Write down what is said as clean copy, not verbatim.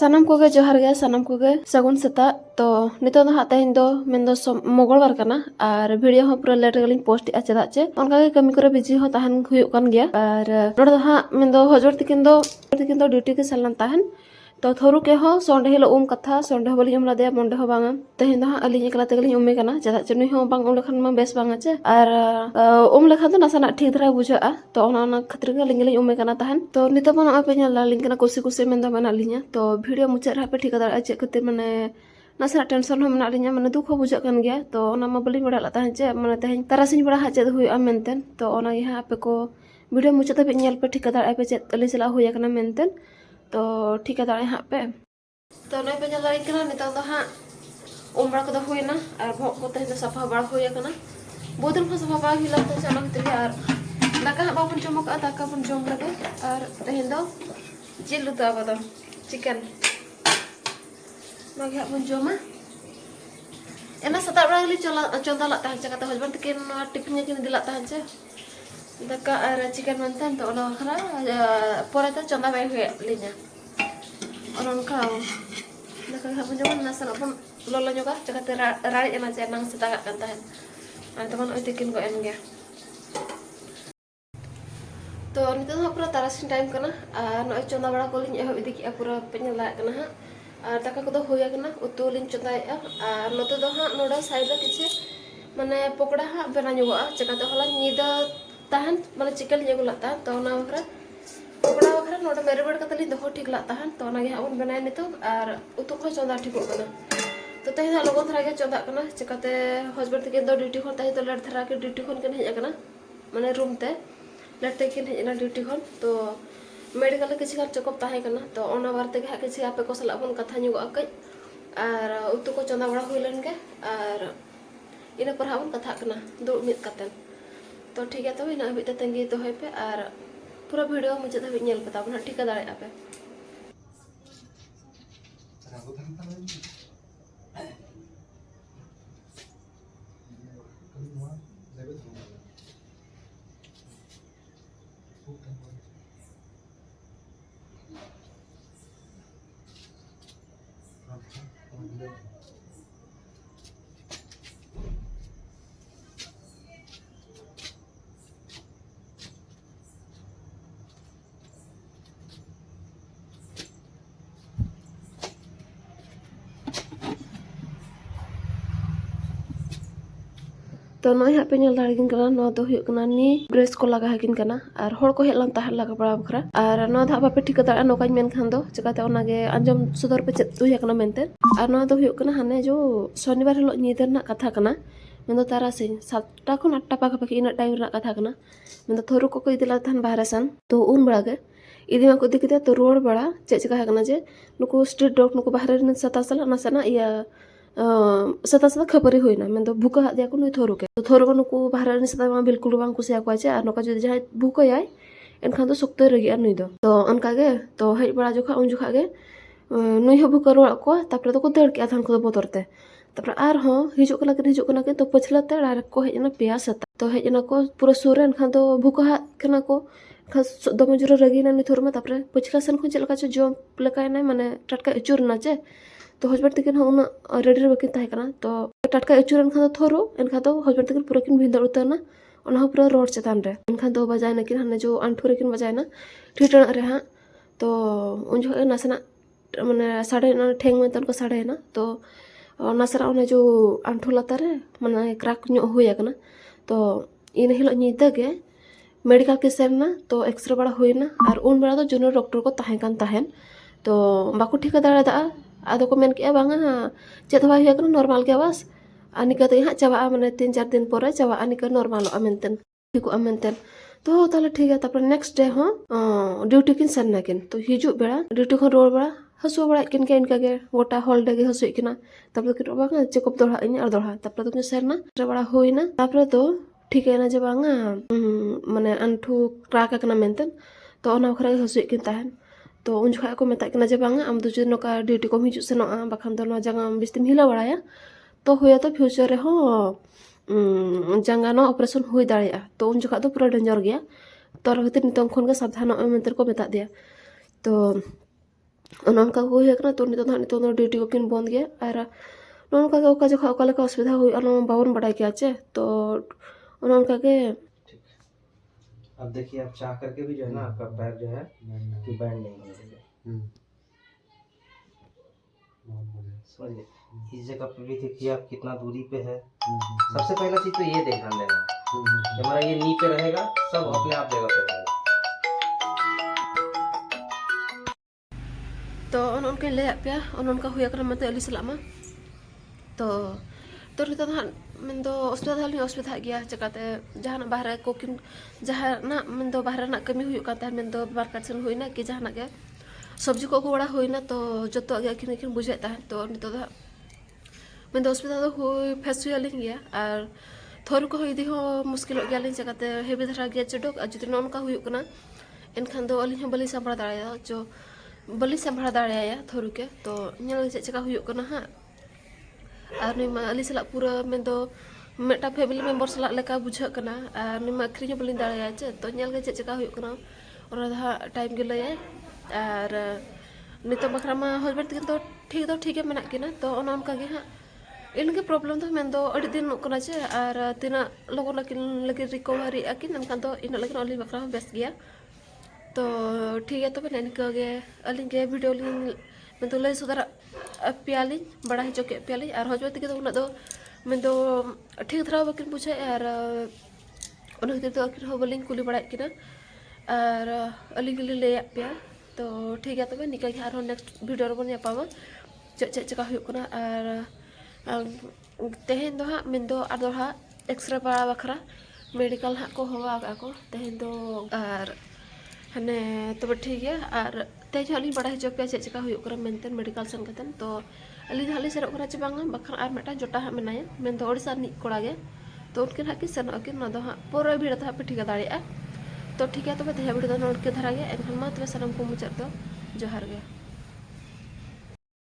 Sanam koge johar ge sanam koge sagun seta to nito do tehin do mendo mogolbar kana ar video ho pura late galin post a cheda che onka ge kami kore biji ho tahan huyuk kan gya ar node do mendo hojor tikin do duty ke salan tahan to thoru ke ho sonde hilo katha sonde ho bali umla de monde ho banga tehin do ali ekla te galin umme kana cheda chuni ho bang lekhan ma bes banga che ar lekhan do nasana thik dhara buja a to ona khatri ge lingi umme kana tahan to nito bana ape nyala link kana kusi mendo mana linya to video mucha rape thik dar a che khatir mane nasa tension ho mena linya mane dukh ho buja kan gya to ona ma bali bada la tahan che mane tehin tarasin bada ha che hui a menten to ona ge ape ko video mucha tabe nyal pe thik dar ape che ali sala hoya kana menten to ठीक है दाड़े हाँ पे तो नई पे nyala ikana nita do umbra ko do huina ar bhok ko te safa bar hoya kana bodul ko safa bar hila te chana kite ar daka ba pun jom ka daka pun jom lage ar tehin do jil lu ta ba chicken magi ha pun joma ena sata bra li chonda la ta cha kata husband tikin tikin nya kin dilak ta cha daka ar chicken mantan to ono khara pore ta chonda bai hue linya onon kau daka ha pun joma nasa pun lolo nyoka cakate rari ena cha nang seta kan tahan an teman oi tikin ko en gya तो नितो do pura tarasin time kana ar noi chonda bada ko lin eho idiki pura penyala kana ha ar taka ko do hoya kana utu lin chonda ya ar noto do noda side do kiche mane pokda bena nyoga chakate hola nida tahan mane chicken nyoga la tahan to na khara pokda khara noda meribad kata lin do thik la tahan to na ge habon benai nito ar utu ko chonda thikok kana तो तही लोगन थरा के चंदा कना चिकाते husband के दो duty खन तही तो लड़ थरा के ड्यूटी खन के हेज कना माने रूम ते लड़ते के हेजना ड्यूटी खन तो मेडिकल किसी का चेकअप ताहे कना तो ओना बारते के किसी आपे को सला बन कथा नुग अकई आर उतु को चंदा बड़ा हुइलन के आर इना पर हाबन कथा कना दो मित कतन तो ठीक है तो इना हबि ते तंगी तो है पे आर पूरा वीडियो मुझे हबि नेल पता बना ठीक दाड़े आपे तो नई हाँ पे नल दाड़िन कना नो दो हुयुग कना नि ब्रेस को लगा हकिन कना और हर को हेलन ताहर लगा बड़ा बखरा और नो धा बापे ठीक दाड़ा नोकाñ मेन खान दो चिकाते ओना गे अंजम सुदर पे चेत हुय कना मेनते और नो दो हुयुग कना हाने जो शनिवार हिलो नीदर ना कथा कना मेंदो तारासिन 7टा खन 8टा पाखा पाखी इन टाइम रा कथा कना मेंदो थोरु को इदिला थान बाहर सन तो उन बड़ा गे इदी मा को दिखते तो रोड बड़ा चे चिका कना जे नुको स्ट्रीट डॉग नुको बाहर न सता सला ना सना या सता सता खबरी होइना मेंदो भूका दिया को नुई थोरु के तो थोरु को नुको बाहर नि सता मा बिल्कुल बांग कुसिया को आचे और नोका जदि जहां भूका याय एनखान तो सुक्ते रगी आ नुई दो तो अनका गे तो हेज बड़ा जोखा उन जोखा गे नुई हो भूका रोड़ा को तापरे तो को दड़ के आथान को बोतरते तापरे आर हो हिजु कना के तो पछलाते डायरेक्ट को हेजना पेया सता तो हेजना को पूरा सुरे एनखान तो भूका कना को खा दम जुरा रगी ना नुई थोरु में तापरे पछला सन को चलका छ जो लकाय ना माने टटका अचुर ना चे तो हस्बैंड तकिन उन रेडी बकिन ताहे कना तो टटका अचुरन खान थोरो एनखा तो हस्बैंड तकिन पूरा किन भिंदर उतरना ओना पूरा रोड चेतान रे एनखा तो बजाय ना किन हाने जो अंठू रे किन बजाय ना ठीटण रे हां तो उन जो नासना माने साड़े ना ठेंग में तन को साड़े ना तो नासरा ओने जो अंठू लता रे माने क्रैक न्यो होया कना तो इन हिलो नीदा गे मेडिकल के सेरना तो एक्सरे बड़ा होइना और उन बड़ा तो जूनियर डॉक्टर को ताहे कान ताहेन तो बाको ठीक दाड़ा दा आदो को मेन के बांगा चेत हवा हुआ नॉर्मल के बस अनिका तो यहाँ चाबा माने 3-4 दिन पर चाबा अनिका नॉर्मल अमेंतन ठीक अमेंतन तो ताले ठीक है तापर नेक्स्ट डे हो ड्यूटी किन सन नाकिन तो हिजु बेड़ा ड्यूटी को रोड बड़ा हसु बड़ा किन के इनका गे गोटा हॉलिडे गे हसु किना तापर किन बांगा चेकअप दोड़ा इन और दोड़ा तापर तो सरना बड़ा होइना तापर तो ठीक है ना जे बांगा माने अंठू क्राक कना मेंतन तो ओना खरा हसु किन ताहन तो उन जो को मेता जे बांगा आम जो नोका ड्यूटी को हिजु सेनो बाखान तो जंगा बिस्तिम हिला बड़ाया तो हुया तो फ्यूचर रे हो जंगा नो ऑपरेशन हुई दाड़िया तो उन जो तो पूरा डेंजर गया तो खातिर नितों खन गे सावधान मेंतर को मेता दिया तो उनका हुई है तो नितो ड्यूटी को किन बंद गया और नौका के ओका जखा ओका लेका असुविधा हुई बावन बड़ा किया चे तो उनका के अब देखिए आप चाह करके भी जो है ना आपका पैर जो है कि बैंड नहीं होने देंगे। समझिए इस जगह पे भी देखिए आप कितना दूरी पे है। सबसे पहला चीज तो ये ध्यान देना कि हमारा ये नी पे रहेगा, सब अपने आप जगह पे रहेगा। तो उनके ले पे उनका हुई मत अली सलामा तो नितो मैं असुविधा गया चिकाते जहाँ बाहर कुकिंग जहाँ मैं बाहर कमी मैं मार्केट सेन हुईना कि जहाँ के सब्जी को बड़ा हुईना तो जो अखिन बुझे तो नितो मैं असुविधा हुई फेस हुई गया और थोर को इदी मुश्किल गया चिकाते हेवी धारा गया चुडक और जुदी नौका हुईना एनखान अली बली सांभा दाड़ा जो बली सांभा दाड़ा थोर के तो चेका हुईना हाँ और नुमा अली सला पूरा मैं मेटा फैमिली मेम्बर सला लेका बुझाना और नुमा अखरी बलिन दाड़ा चे तो चेका हुईना टाइम के लय और नित बखरा मा हस्बैंड तक तो ठीक है मेना किना तो उनका गे हाँ इनके प्रॉब्लम तो मैं दिन चे और तीना लगन लगे रिकवरी आकिन एनखान इन लगे अली बखरा बेस गया तो ठीक है तो मैं इनके अली के वीडियो मैं लय सुधार पेली बड़ा चौके पेली और हस्बैंड तक उन मैं ठीक धरा बाकिन बुझे और खातिर अकिन बलिंग कुली बड़ा किना और अली गली ले पे तो ठीक है तब निका और नेक्स्ट वीडियो बन पामा चेका और तेहन दो हाँ मैं हाँ एक्सरे बड़ा बखरा मेडिकल हाँ को हवा को तेहन दो और हने तब ठीक है और तेज अली बड़ा हजो पे चेका मेनते मेडिकल सेन कतन तो अली हाँ सेरों चे बाखान और मेटा जोटा हाँ मेनाया मैं ओडिशा कोड़ा गे तो उनकिन हाँ कि सेनों किन हाँ पूरा भीड़ तो हाँ पे ठीक दाड़ा तो ठीक है तब तेज वीडियो नोट के धारा गया एनखान मा तब सानम को मुचाद दो जोहार गे।